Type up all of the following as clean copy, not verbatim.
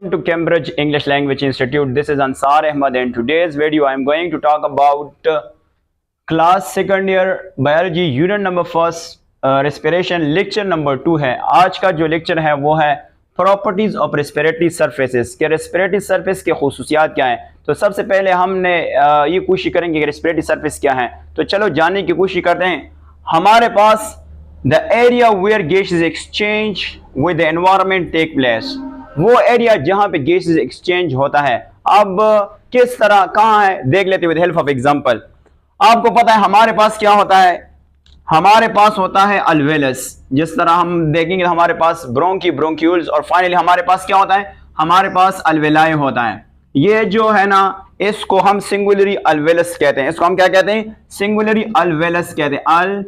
Welcome to Cambridge English Language Institute. This is Ansar Ahmad. In today's video, I am going to talk about class second year biology unit number first respiration lecture number 2 है. आज का जो lecture है वो है properties of respiratory surfaces के respiratory surface के खुसूसियात क्या हैं. तो सबसे पहले हमने ये कोशिश करेंगे कि रेस्पिरेटरी सर्फेस क्या है. तो चलो जानने की कोशिश करते हैं. हमारे पास the area where gases exchange with the environment take place, वो एरिया जहां पे गैसेस एक्सचेंज होता है. अब किस तरह कहाँ है देख लेते विद हेल्प ऑफ एग्जांपल. आपको पता है हमारे पास क्या होता है, हमारे पास होता है अल्वेलस. जिस तरह हम देखेंगे हमारे पास ब्रोंकी ब्रोंक्यूल्स और फाइनली हमारे पास क्या होता है, हमारे पास अल्वेलाई होता है. ये जो है ना इसको हम सिंगुलरी अल्वेलस कहते हैं. इसको हम क्या कहते हैं, सिंगुलरी अल्वेलस कहते हैं.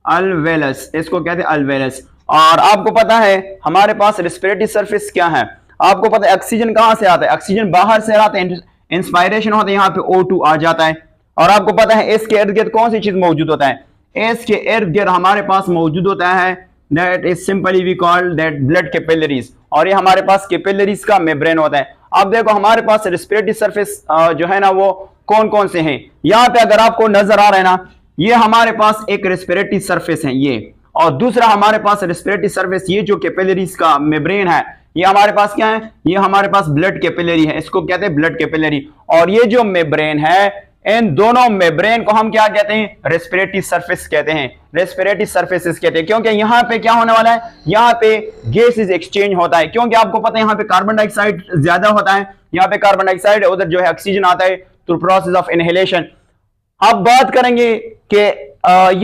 अल्वेलस इसको कहते हैं अल्वेलस. और आपको पता है हमारे पास रेस्पिरेटरी सरफेस क्या है. आपको पता है ऑक्सीजन कहां से आता है, ऑक्सीजन बाहर से आता है, इंस्पायरेशन होता है, यहाँ पे O2 आ जाता है. और आपको पता है इसके इर्द गिर्द कौन सी चीज मौजूद होता है, इसके इर्द गिर्द हमारे पास मौजूद होता है that is simply we call that blood capillaries. और ये हमारे पास कैपिलरीज का मेम्ब्रेन होता है. अब देखो हमारे पास रेस्पिरेटरी सरफेस जो है ना वो कौन कौन से हैं. यहाँ पे अगर आपको नजर आ रहा है ना, ये हमारे पास एक रेस्पिरेटरी सरफेस है ये, और दूसरा हमारे पास रेस्पिरेटरी सरफेस ये जो कैपिलरीज का मेम्ब्रेन है ये हमारे पास क्या है, ये हमारे पास ब्लड कैपिलरी है, इसको कहते हैं ब्लड कैपिलरी. और ये जो मेम्ब्रेन है इन दोनों मेम्ब्रेन को हम क्या कहते हैं, रेस्पिरेटरी सरफेस कहते हैं, रेस्पिरेटरी सरफेसेस कहते हैं. क्योंकि यहाँ पे क्या होने वाला है, यहाँ पे गैसेस एक्सचेंज होता है. क्योंकि आपको पता है यहाँ पे कार्बन डाइऑक्साइड ज्यादा होता है, यहाँ पे कार्बन डाइऑक्साइड उधर जो है ऑक्सीजन आता है थ्रू प्रोसेस ऑफ इनहेलेशन. अब बात करेंगे कि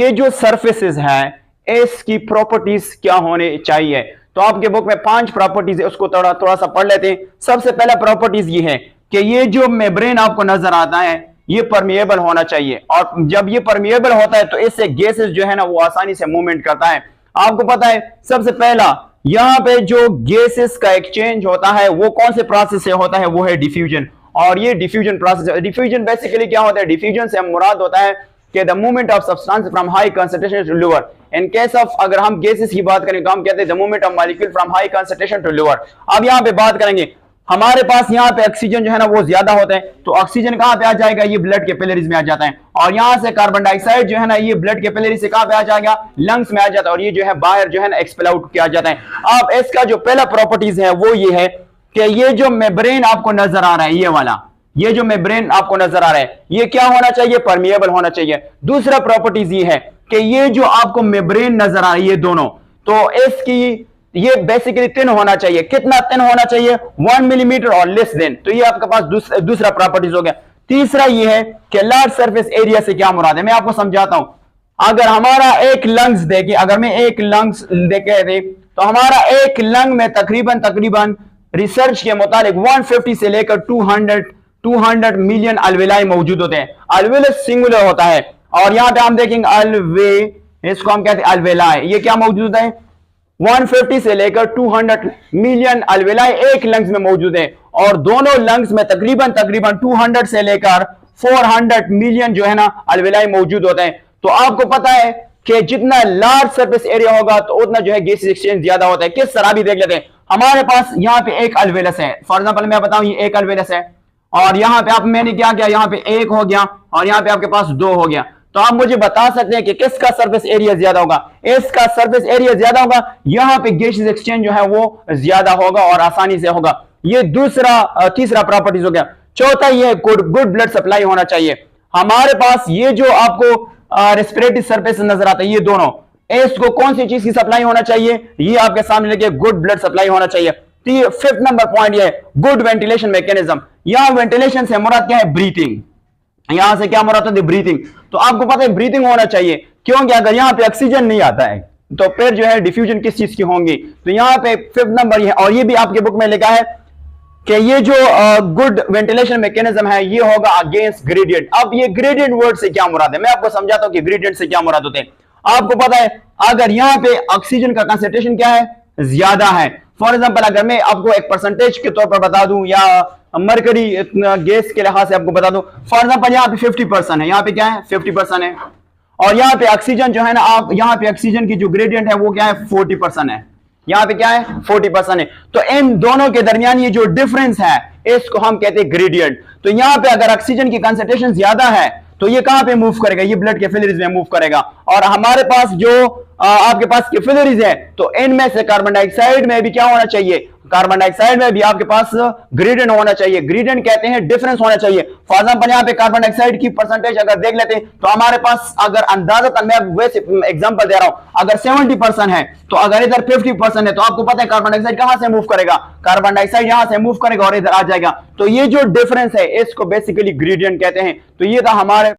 ये जो सरफेसेस है इसकी प्रॉपर्टीज क्या होने चाहिए. तो आपके बुक में 5 प्रॉपर्टीज है, उसको थोड़ा सा पढ़ लेते हैं. सबसे पहला प्रॉपर्टीज ये है कि ये जो मेम्ब्रेन आपको नजर आता है ये परमिएबल होना चाहिए. और जब ये परमिएबल होता है तो इससे गैसेस जो है ना वो आसानी से मूवमेंट करता है. आपको पता है सबसे पहला यहाँ पे जो गैसेस का एक्सचेंज होता है वो कौन से प्रोसेस से होता है, वो है डिफ्यूजन. और ये डिफ्यूजन प्रोसेस, डिफ्यूजन बेसिकली क्या होता है, डिफ्यूजन से मुराद होता है कि the movement of substance from high concentration to lower. In case of अगर हम गैसेस की बात करें तो हम कहते हैं the movement of molecule from high concentration to lower. अब यहाँ पे बात करेंगे हमारे पास यहाँ पे ऑक्सीजन जो है ना वो ज्यादा होता है, तो ऑक्सीजन कहाँ पे आ जाएगा, ये ब्लड कैपिलरीज में आ जाता है. और यहाँ से कार्बन डाइऑक्साइड जो है ना ये ब्लड कैपिलरी से कहाँ पे आ जाएगा, लंग्स में आ जाता है, और ये जो है बाहर जो है ना एक्सपेल आउट किया जाता है. अब इसका जो पहला प्रॉपर्टीज है वो ये है कि ये जो मेम्ब्रेन आपको नजर आ रहा है, ये वाला ये जो मेम्ब्रेन आपको नजर आ रहा है ये क्या होना चाहिए, परमिएबल होना चाहिए. दूसरा प्रॉपर्टीज ये है कि ये जो आपको मेम्ब्रेन नजर आ रहा है ये दोनों, तो इसकी ये बेसिकली थिन होना चाहिए. कितना थिन होना चाहिए, 1 मिलीमीटर और लेस देन. तो ये आपके पास दूसरा प्रॉपर्टीज हो गया. तीसरा ये है कि लार्ज सरफेस एरिया से क्या मुराद है, मैं आपको समझाता हूं. अगर हमारा एक लंग्स देखे, अगर मैं एक लंग्स देखे थे तो हमारा एक लंग में तकरीबन रिसर्च के मुताबिक 150 से लेकर 200 मिलियन अल्वेलाई मौजूद होते हैं. अल्वेलस सिंगुलर होता है. और यहां पे हम देखेंगे अल्वे, इसको हम कहते हैं अल्वेलाई, ये क्या मौजूद है, 150 से लेकर 200 मिलियन अल्वेलाई एक लंग्स में मौजूद है. और दोनों लंग्स में तकरीबन 200 से लेकर 400 मिलियन जो है ना अल्वेलाई मौजूद होते हैं. तो आपको पता है कि जितना लार्ज सरफेस एरिया होगा तो उतना जो है गैसेस एक्सचेंज ज्यादा होता है. किस तरह भी देख लेते हैं. हमारे पास यहाँ पे एक अल्वेलस है, फॉर एग्जांपल मैं बताऊं ये एक अल्वेलस है, और यहाँ पे आप मैंने क्या किया, यहाँ पे 1 हो गया और यहाँ पे आपके पास 2 हो गया. तो आप मुझे बता सकते हैं कि किसका सरफेस एरिया ज्यादा होगा, इसका सरफेस एरिया ज्यादा होगा. यहाँ पे गैसेस एक्सचेंज जो है वो ज्यादा होगा और आसानी से होगा. ये तीसरा प्रॉपर्टीज हो गया. चौथा ये है गुड ब्लड सप्लाई होना चाहिए. हमारे पास ये जो आपको रेस्पिरेटरी सरफेस नजर आता है ये दोनों, इसको कौन सी चीज की सप्लाई होना चाहिए, ये आपके सामने लगे गुड ब्लड सप्लाई होना चाहिए. 5th नंबर पॉइंट ये है गुड वेंटिलेशन मैकेनिज्म. यहां वेंटिलेशन से मुराद क्या है, ब्रीथिंग. यहां से क्या मुराद है, ब्रीथिंग. तो आपको पता है ब्रीथिंग होना चाहिए, क्योंकि अगर यहां पे ऑक्सीजन नहीं आता है तो फिर जो है डिफ्यूजन किस चीज की होंगी. तो यहां पे 5th नंबर ये है. और ये भी आपके बुक में लिखा है कि ये जो गुड वेंटिलेशन मैकेनिज्म है ये होगा अगेंस्ट ग्रेडियंट. अब ये ग्रेडियंट वर्ड से क्या मुराद है, मैं आपको समझाता हूं कि ग्रेडियंट से क्या मुराद होते हैं. आपको पता है अगर यहाँ पे ऑक्सीजन का कंसेंट्रेशन क्या है, ज्यादा है. फॉर एग्जांपल अगर मैं आपको एक परसेंटेज के तौर पर बता दूं या मरकरी गैस के लिहाज से आपको बता दूं, फॉर एग्जांपल यहाँ पे 50% है, यहाँ पे क्या है 50% है. और यहाँ पे ऑक्सीजन जो है ना, आप यहाँ पे ऑक्सीजन की जो ग्रेडियंट है वो क्या है 40% है. यहाँ पे क्या है 40% है। तो इन दोनों के दरमियान ये जो डिफरेंस है इसको हम कहते हैं ग्रेडियंट। तो यहाँ पे अगर ऑक्सीजन की कंसंट्रेशन ज्यादा है तो ये कहां पे मूव करेगा, ये ब्लड कैपिलरीज में मूव करेगा। और हमारे पास जो आपके पास कैपिलरीज है तो इनमें से कार्बन डाइऑक्साइड में भी क्या होना चाहिए, कार्बन डाइऑक्साइड में भी आपके पास ग्रेडियंट होना चाहिए। ग्रेडियंट कहते हैं डिफरेंस होना चाहिए। फॉर एग्जांपल यहाँ पे कार्बन डाइऑक्साइड की परसेंटेज अगर देख लेते हैं तो हमारे पास अगर अंदाजा मैं वैसे एग्जांपल दे रहा हूं, अगर 70% है तो अगर इधर 50% है तो आपको पता है कार्बन डाइऑक्साइड कहां से मूव करेगा, कार्बन डाइऑक्साइड यहां से मूव करेगा और इधर आ जाएगा। तो ये जो डिफरेंस है इसको बेसिकली ग्रेडियंट कहते हैं। तो ये था हमारे